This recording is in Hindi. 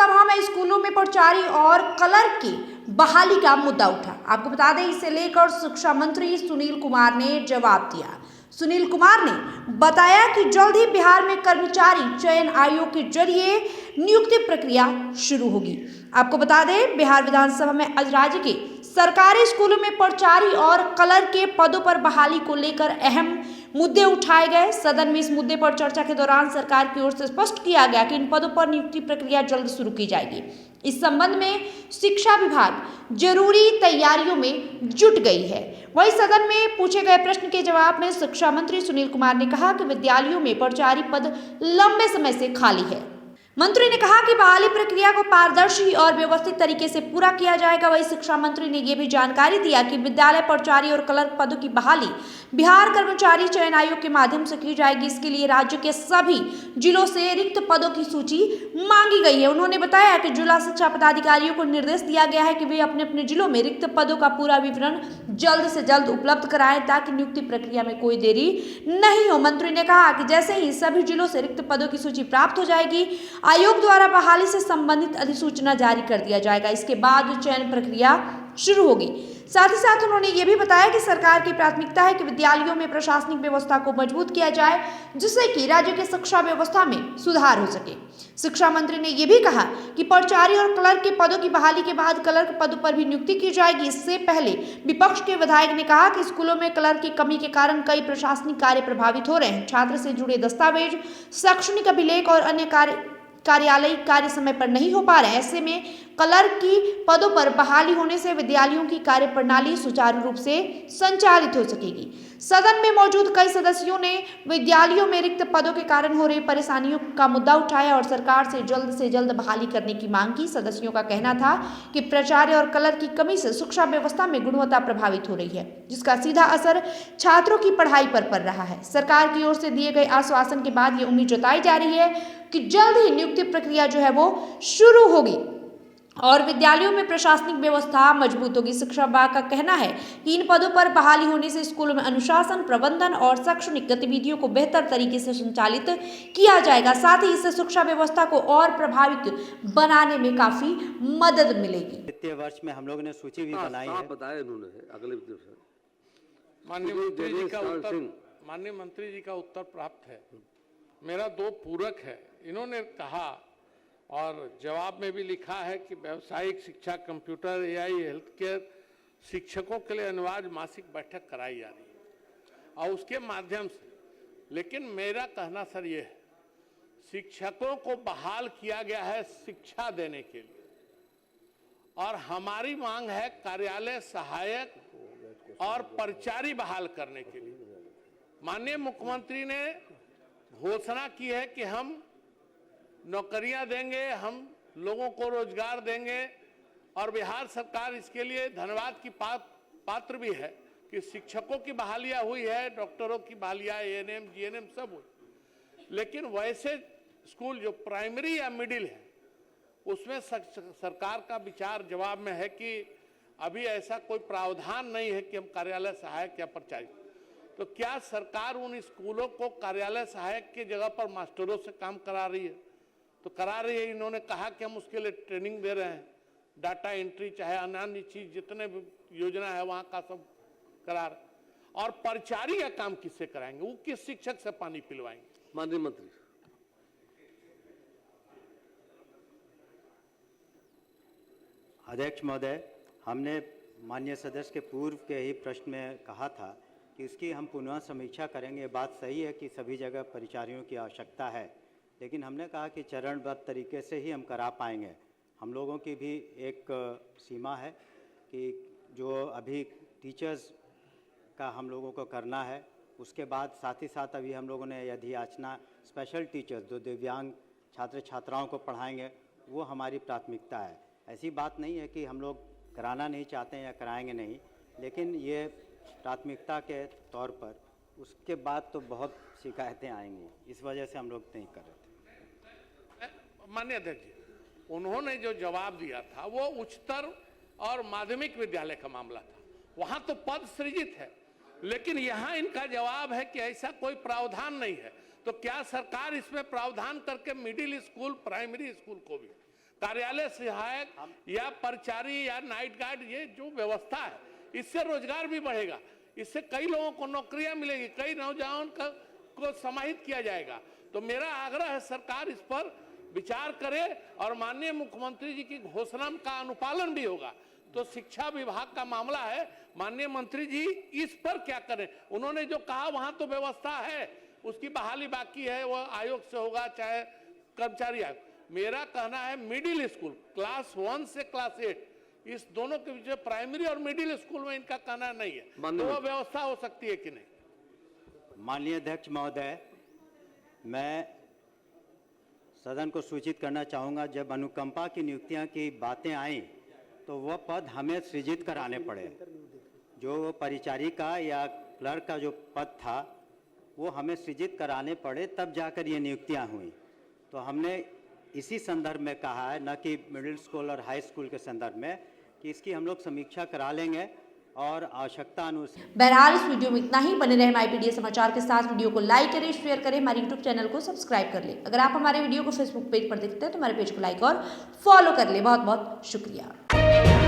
विधानसभा में स्कूलों में प्राचार्य और कलर की बहाली का मुद्दा उठा। आपको बता दें, इसे लेकर शिक्षा मंत्री सुनील कुमार ने जवाब दिया। सुनील कुमार ने बताया कि जल्द ही बिहार में कर्मचारी चयन आयोग के जरिए नियुक्ति प्रक्रिया शुरू होगी। आपको बता दें, बिहार विधानसभा में आज राज्य के सरकारी स्कूलों में प्राचार्य और कलर के पदों पर बहाली को लेकर अहम मुद्दे उठाए गए। सदन में इस मुद्दे पर चर्चा के दौरान सरकार की ओर से स्पष्ट किया गया कि इन पदों पर नियुक्ति प्रक्रिया जल्द शुरू की जाएगी। इस संबंध में शिक्षा विभाग जरूरी तैयारियों में जुट गई है। वहीं सदन में पूछे गए प्रश्न के जवाब में शिक्षा मंत्री सुनील कुमार ने कहा कि विद्यालयों में प्राचार्य पद लंबे समय से खाली है। मंत्री ने कहा कि बहाली प्रक्रिया को पारदर्शी और व्यवस्थित तरीके से पूरा किया जाएगा। वहीं शिक्षा मंत्री ने यह भी जानकारी दिया कि विद्यालय प्राचार्य और क्लर्क पदों की बहाली बिहार कर्मचारी चयन आयोग के माध्यम से की जाएगी। इसके लिए राज्य के सभी जिलों से रिक्त पदों की सूची मांगी गई है। उन्होंने बताया कि जिला शिक्षा पदाधिकारियों को निर्देश दिया गया है कि वे अपने अपने जिलों में रिक्त पदों का पूरा विवरण जल्द से जल्द उपलब्ध कराएं ताकि नियुक्ति प्रक्रिया में कोई देरी नहीं हो। मंत्री ने कहा कि जैसे ही सभी जिलों से रिक्त पदों की सूची प्राप्त हो जाएगी, आयोग द्वारा बहाली से संबंधित अधिसूचना जारी कर दिया जाएगा। इसके बाद चयन प्रक्रिया शुरू होगी। साथ ही साथ उन्होंने ये भी बताया कि सरकार की प्राथमिकता है कि विद्यालयों में प्रशासनिक व्यवस्था को मजबूत किया जाए, जिससे कि राज्य की शिक्षा व्यवस्था में सुधार हो सके। शिक्षा मंत्री ने यह भी कहा कि प्राचार्य और क्लर्क के पदों की बहाली के बाद क्लर्क पदों पर भी नियुक्ति की जाएगी। इससे पहले विपक्ष के विधायक ने कहा कि स्कूलों में क्लर्क की कमी के कारण कई प्रशासनिक कार्य प्रभावित हो रहे हैं। छात्र से जुड़े दस्तावेज, शैक्षणिक अभिलेख और अन्य कार्यालयी कार्य समय पर नहीं हो पा रहे हैं। ऐसे में क्लर्क की पदों पर बहाली होने से विद्यालयों की कार्य प्रणाली सुचारू रूप से संचालित हो सकेगी। सदन में मौजूद कई सदस्यों ने विद्यालयों में रिक्त पदों के कारण हो रही परेशानियों का मुद्दा उठाया और सरकार से जल्द बहाली करने की मांग की। सदस्यों का कहना था कि प्राचार्य और क्लर्क की कमी से शिक्षा व्यवस्था में गुणवत्ता प्रभावित हो रही है, जिसका सीधा असर छात्रों की पढ़ाई पर पड़ रहा है। सरकार की ओर से दिए गए आश्वासन के बाद ये उम्मीद जताई जा रही है कि जल्द ही नियुक्ति प्रक्रिया जो है वो शुरू होगी और विद्यालयों में प्रशासनिक व्यवस्था मजबूत होगी। शिक्षा विभाग का कहना है कि इन पदों पर बहाली होने से स्कूलों में अनुशासन, प्रबंधन और शैक्षणिक गतिविधियों को बेहतर तरीके से संचालित किया जाएगा। साथ ही इससे शिक्षा व्यवस्था को और प्रभावित बनाने में काफी मदद मिलेगी। वित्तीय वर्ष में हम लोगों ने सूची भी बनाई है। बताया इन्होंने अगले दिवस। माननीय मंत्री जी का उत्तर प्राप्त है। मेरा दो पूरक है। इन्होंने कहा और जवाब में भी लिखा है कि व्यावसायिक शिक्षा, कंप्यूटर, एआई, हेल्थ केयर शिक्षकों के लिए अनिवार्य मासिक बैठक कराई जा रही है और उसके माध्यम से, लेकिन मेरा कहना सर ये है, शिक्षकों को बहाल किया गया है शिक्षा देने के लिए और हमारी मांग है कार्यालय सहायक और प्राचार्य बहाल करने के लिए। माननीय मुख्यमंत्री ने घोषणा की है कि हम नौकरियां देंगे, हम लोगों को रोजगार देंगे और बिहार सरकार इसके लिए धन्यवाद की पात्र भी है कि शिक्षकों की बहालियां हुई है, डॉक्टरों की बहालियां, एएनएम, जीएनएम सब हुई। लेकिन वैसे स्कूल जो प्राइमरी या मिडिल है उसमें सरकार का विचार जवाब में है कि अभी ऐसा कोई प्रावधान नहीं है कि हम कार्यालय सहायक या प्राचार्य। तो क्या सरकार उन स्कूलों को कार्यालय सहायक की जगह पर मास्टरों से काम करा रही है? तो करा रही है। इन्होंने कहा कि हम उसके लिए ट्रेनिंग दे रहे हैं, डाटा एंट्री चाहे अन्य चीज जितने भी योजना है वहां का सब करा रहे। और प्राचार्य का काम किससे कराएंगे? वो किस शिक्षक से पानी पिलवाएंगे? माननीय मंत्री। अध्यक्ष महोदय, हमने माननीय सदस्य के पूर्व के ही प्रश्न में कहा था कि इसकी हम पुनः समीक्षा करेंगे। बात सही है कि सभी जगह परिचारियों की आवश्यकता है, लेकिन हमने कहा कि चरणबद्ध तरीके से ही हम करा पाएंगे। हम लोगों की भी एक सीमा है कि जो अभी टीचर्स का हम लोगों को करना है, उसके बाद साथ ही साथ अभी हम लोगों ने यदि याचना स्पेशल टीचर्स जो दिव्यांग छात्र छात्राओं को पढ़ाएंगे, वो हमारी प्राथमिकता है। ऐसी बात नहीं है कि हम लोग कराना नहीं चाहते हैं या कराएंगे नहीं, लेकिन ये प्राथमिकता के तौर पर, उसके बाद तो बहुत शिकायतें आएंगी, इस वजह से हम लोग नहीं कर रहे थे। माननीय अध्यक्ष जी, उन्होंने जो जवाब दिया था वो उच्चतर और माध्यमिक विद्यालय का मामला था, वहां तो पद सृजित है, लेकिन यहां इनका जवाब है कि ऐसा कोई प्रावधान नहीं है। तो क्या सरकार इसमें प्रावधान करके मिडिल स्कूल, प्राइमरी स्कूल को भी कार्यालय सहायक या परिचारी या नाइट गार्ड, ये जो व्यवस्था है इससे रोजगार भी बढ़ेगा, इससे कई लोगों को नौकरियां मिलेगी, कई नौजवान को समाहित किया जाएगा। तो मेरा आग्रह है सरकार इस पर विचार करे और माननीय मुख्यमंत्री जी की घोषणा का अनुपालन भी होगा। तो शिक्षा विभाग का मामला है, माननीय मंत्री जी इस पर क्या करें। उन्होंने जो कहा वहां तो व्यवस्था है, उसकी बहाली बाकी है, वो आयोग से होगा चाहे कर्मचारी आयोग। मेरा कहना है मिडिल स्कूल क्लास 1 से क्लास 8 इस दोनों के बीच प्राइमरी और मिडिल स्कूल में इनका कहना नहीं है, तो वो व्यवस्था हो सकती है कि नहीं। माननीय अध्यक्ष महोदय, मैं सदन को सूचित करना चाहूँगा, जब अनुकंपा की नियुक्तियां की बातें आई तो वह पद हमें सृजित कराने पड़े। जो परिचारिका या क्लर्क का जो पद था वो हमें सृजित कराने पड़े, तब जाकर ये नियुक्तियां हुई। तो हमने इसी संदर्भ में कहा है, न कि मिडिल स्कूल और हाई स्कूल के संदर्भ में, कि इसकी हम लोग समीक्षा करा लेंगे और आवश्यकता अनुसार। बहरहाल इस वीडियो में इतना ही। बने रहे MyPDS समाचार के साथ। वीडियो को लाइक करें, शेयर करें, हमारे YouTube चैनल को सब्सक्राइब कर लें। अगर आप हमारे वीडियो को फेसबुक पेज पर देखते हैं तो हमारे पेज को लाइक और फॉलो कर लें। बहुत बहुत शुक्रिया।